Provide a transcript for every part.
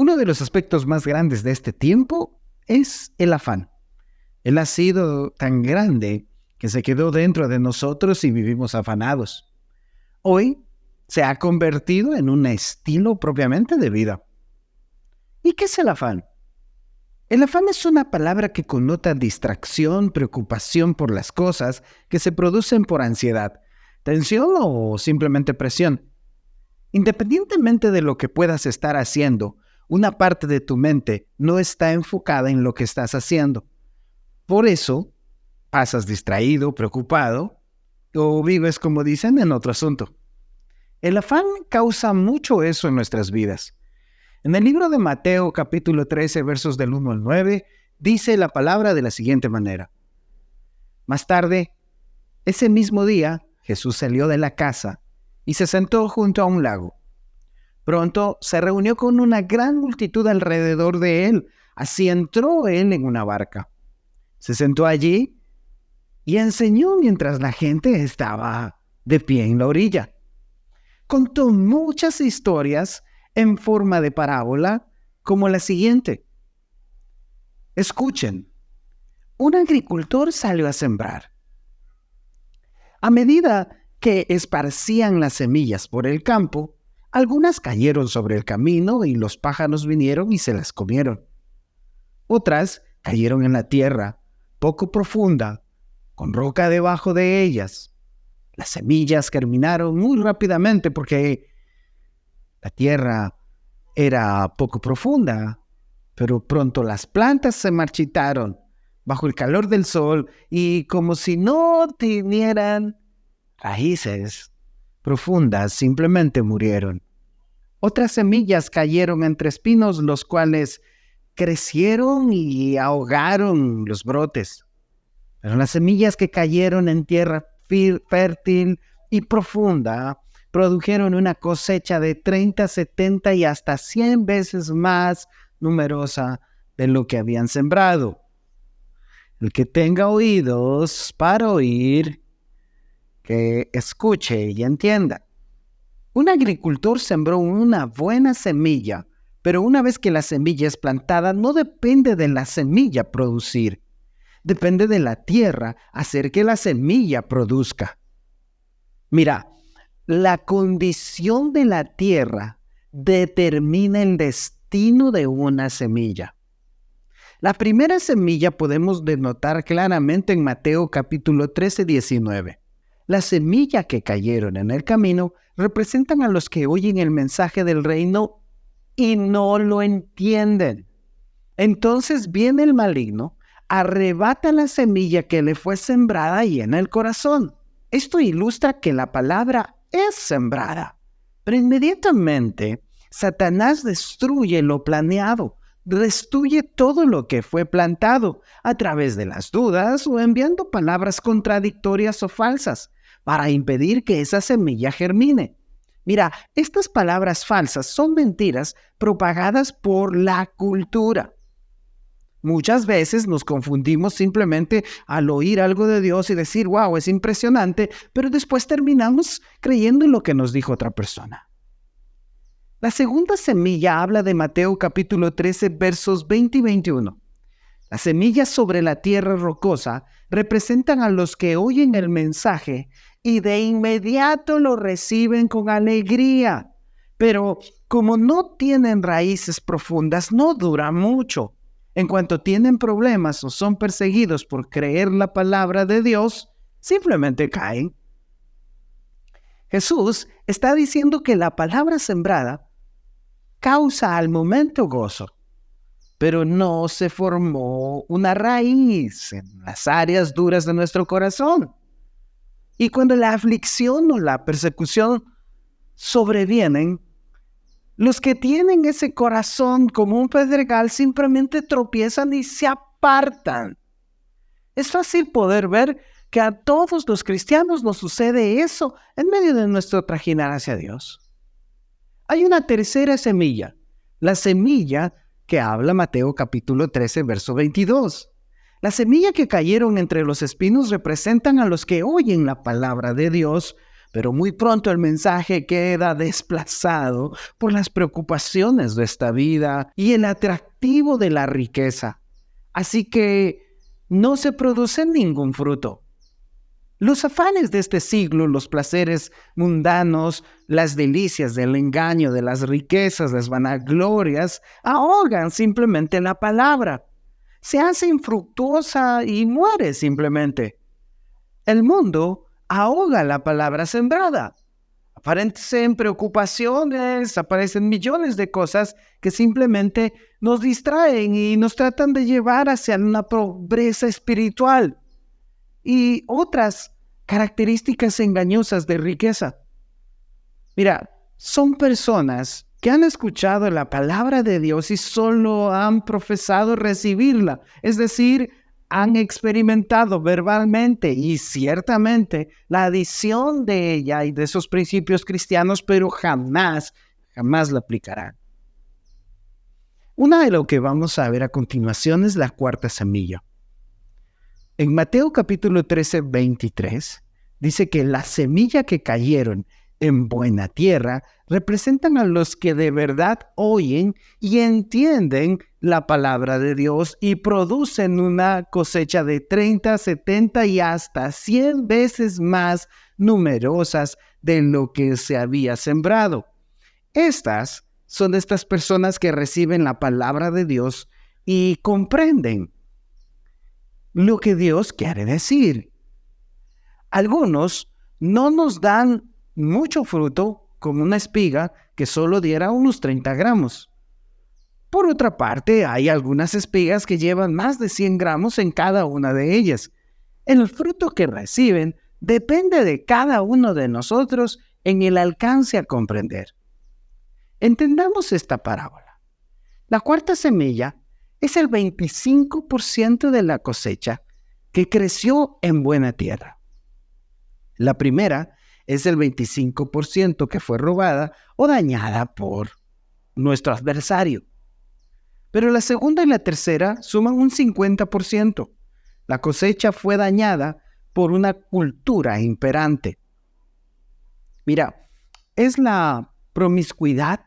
Uno de los aspectos más grandes de este tiempo es el afán. Él ha sido tan grande que se quedó dentro de nosotros y vivimos afanados. Hoy se ha convertido en un estilo propiamente de vida. ¿Y qué es el afán? El afán es una palabra que connota distracción, preocupación por las cosas que se producen por ansiedad, tensión o simplemente presión. Independientemente de lo que puedas estar haciendo, una parte de tu mente no está enfocada en lo que estás haciendo. Por eso, pasas distraído, preocupado, o vives, como dicen, en otro asunto. El afán causa mucho eso en nuestras vidas. En el libro de Mateo, capítulo 13, versos del 1 al 9, dice la palabra de la siguiente manera. Más tarde, ese mismo día, Jesús salió de la casa y se sentó junto a un lago. Pronto se reunió con una gran multitud alrededor de él, así entró él en una barca. Se sentó allí y enseñó mientras la gente estaba de pie en la orilla. Contó muchas historias en forma de parábola, como la siguiente. Escuchen, un agricultor salió a sembrar. A medida que esparcían las semillas por el campo, algunas cayeron sobre el camino y los pájaros vinieron y se las comieron. Otras cayeron en la tierra, poco profunda, con roca debajo de ellas. Las semillas germinaron muy rápidamente porque la tierra era poco profunda, pero pronto las plantas se marchitaron bajo el calor del sol y como si no tuvieran raíces profundas, simplemente murieron. Otras semillas cayeron entre espinos, los cuales crecieron y ahogaron los brotes. Pero las semillas que cayeron en tierra fértil y profunda produjeron una cosecha de 30, 70 y hasta 100 veces más numerosa de lo que habían sembrado. El que tenga oídos para oír, que escuche y entienda. Un agricultor sembró una buena semilla, pero una vez que la semilla es plantada, no depende de la semilla producir. Depende de la tierra hacer que la semilla produzca. Mira, la condición de la tierra determina el destino de una semilla. La primera semilla podemos denotar claramente en Mateo capítulo 13, 19. La semilla que cayeron en el camino representan a los que oyen el mensaje del reino y no lo entienden. Entonces viene el maligno, arrebata la semilla que le fue sembrada y en el corazón. Esto ilustra que la palabra es sembrada, pero inmediatamente Satanás destruye lo planeado, destruye todo lo que fue plantado a través de las dudas o enviando palabras contradictorias o falsas para impedir que esa semilla germine. Mira, estas palabras falsas son mentiras propagadas por la cultura. Muchas veces nos confundimos simplemente al oír algo de Dios y decir, wow, es impresionante, pero después terminamos creyendo en lo que nos dijo otra persona. La segunda semilla habla de Mateo capítulo 13, versos 20 y 21. Las semillas sobre la tierra rocosa representan a los que oyen el mensaje y de inmediato lo reciben con alegría. Pero como no tienen raíces profundas, no dura mucho. En cuanto tienen problemas o son perseguidos por creer la palabra de Dios, simplemente caen. Jesús está diciendo que la palabra sembrada causa al momento gozo, pero no se formó una raíz en las áreas duras de nuestro corazón. Y cuando la aflicción o la persecución sobrevienen, los que tienen ese corazón como un pedregal simplemente tropiezan y se apartan. Es fácil poder ver que a todos los cristianos nos sucede eso en medio de nuestro trajinar hacia Dios. Hay una tercera semilla, la semilla que habla Mateo capítulo 13, verso 22. La semilla que cayeron entre los espinos representan a los que oyen la palabra de Dios, pero muy pronto el mensaje queda desplazado por las preocupaciones de esta vida y el atractivo de la riqueza. Así que no se produce ningún fruto. Los afanes de este siglo, los placeres mundanos, las delicias del engaño, de las riquezas, las vanaglorias, ahogan simplemente la palabra. Se hace infructuosa y muere simplemente. El mundo ahoga la palabra sembrada. Aparecen preocupaciones, aparecen millones de cosas que simplemente nos distraen y nos tratan de llevar hacia una pobreza espiritual y otras características engañosas de riqueza. Mira, son personas que han escuchado la palabra de Dios y solo han profesado recibirla, es decir, han experimentado verbalmente y ciertamente la adición de ella y de esos principios cristianos, pero jamás la aplicarán. Una de lo que vamos a ver a continuación es la cuarta semilla. En Mateo capítulo 13, 23, dice que la semilla que cayeron en buena tierra representan a los que de verdad oyen y entienden la palabra de Dios y producen una cosecha de 30, 70 y hasta 100 veces más numerosas de lo que se había sembrado. Estas son estas personas que reciben la palabra de Dios y comprenden lo que Dios quiere decir. Algunos no nos dan mucho fruto, como una espiga que solo diera unos 30 gramos. Por otra parte, hay algunas espigas que llevan más de 100 gramos en cada una de ellas. El fruto que reciben depende de cada uno de nosotros en el alcance a comprender. Entendamos esta parábola. La cuarta semilla es el 25% de la cosecha que creció en buena tierra. La primera es el 25% que fue robada o dañada por nuestro adversario. Pero la segunda y la tercera suman un 50%. La cosecha fue dañada por una cultura imperante. Mira, ¿es la promiscuidad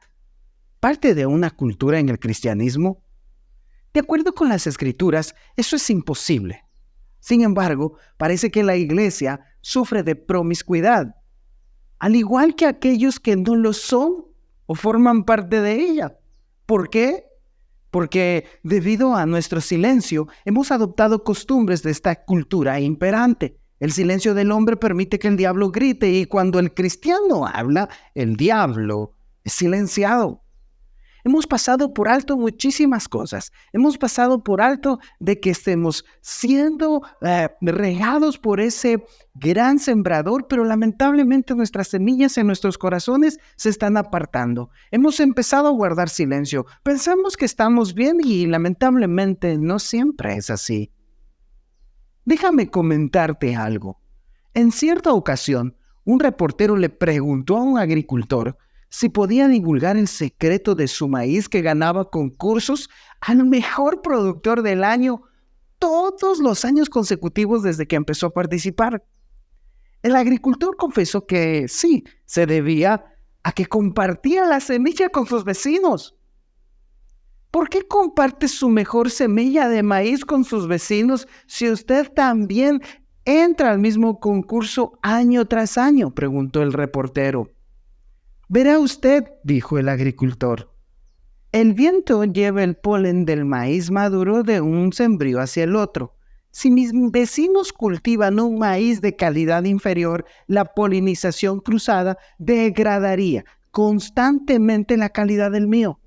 parte de una cultura en el cristianismo? De acuerdo con las Escrituras, eso es imposible. Sin embargo, parece que la iglesia sufre de promiscuidad, al igual que aquellos que no lo son o forman parte de ella. ¿Por qué? Porque debido a nuestro silencio hemos adoptado costumbres de esta cultura imperante. El silencio del hombre permite que el diablo grite y cuando el cristiano habla, el diablo es silenciado. Hemos pasado por alto muchísimas cosas. Hemos pasado por alto de que estemos siendo regados por ese gran sembrador, pero lamentablemente nuestras semillas en nuestros corazones se están apartando. Hemos empezado a guardar silencio. Pensamos que estamos bien y lamentablemente no siempre es así. Déjame comentarte algo. En cierta ocasión, un reportero le preguntó a un agricultor si podía divulgar el secreto de su maíz que ganaba concursos al mejor productor del año todos los años consecutivos desde que empezó a participar. El agricultor confesó que sí, se debía a que compartía la semilla con sus vecinos. ¿Por qué comparte su mejor semilla de maíz con sus vecinos si usted también entra al mismo concurso año tras año?, preguntó el reportero. Verá usted, dijo el agricultor, el viento lleva el polen del maíz maduro de un sembrío hacia el otro. Si mis vecinos cultivan un maíz de calidad inferior, la polinización cruzada degradaría constantemente la calidad del mío.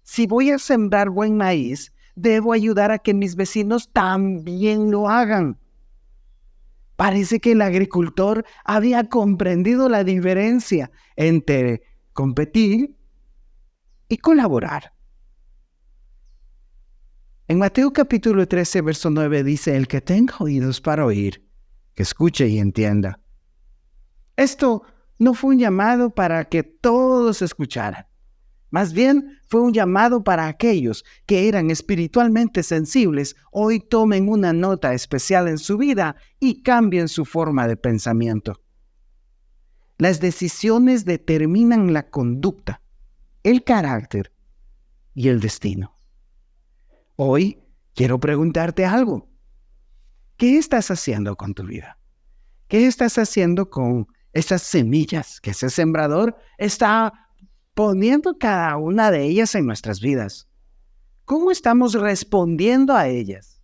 Si voy a sembrar buen maíz, debo ayudar a que mis vecinos también lo hagan. Parece que el agricultor había comprendido la diferencia entre competir y colaborar. En Mateo capítulo 13, verso 9 dice, el que tenga oídos para oír, que escuche y entienda. Esto no fue un llamado para que todos escucharan. Más bien, fue un llamado para aquellos que eran espiritualmente sensibles, hoy tomen una nota especial en su vida y cambien su forma de pensamiento. Las decisiones determinan la conducta, el carácter y el destino. Hoy quiero preguntarte algo. ¿Qué estás haciendo con tu vida? ¿Qué estás haciendo con esas semillas que ese sembrador está poniendo cada una de ellas en nuestras vidas? ¿Cómo estamos respondiendo a ellas?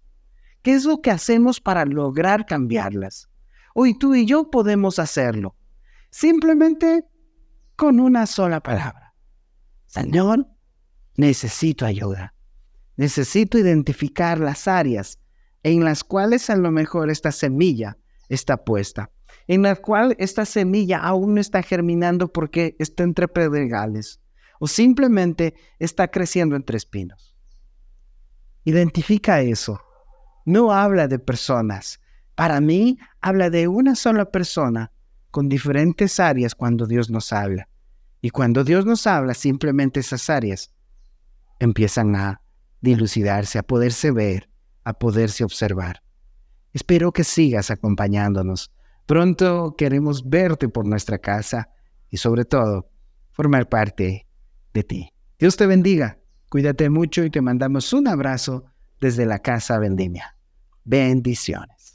¿Qué es lo que hacemos para lograr cambiarlas? Hoy tú y yo podemos hacerlo, simplemente con una sola palabra. Señor, necesito ayuda. Necesito identificar las áreas en las cuales a lo mejor esta semilla está puesta, en la cual esta semilla aún no está germinando porque está entre pedregales o simplemente está creciendo entre espinos. Identifica eso. No habla de personas. Para mí, habla de una sola persona con diferentes áreas cuando Dios nos habla. Y cuando Dios nos habla, simplemente esas áreas empiezan a dilucidarse, a poderse ver, a poderse observar. Espero que sigas acompañándonos. Pronto queremos verte por nuestra casa y sobre todo, formar parte de ti. Dios te bendiga. Cuídate mucho y te mandamos un abrazo desde la Casa Vendimia. Bendiciones.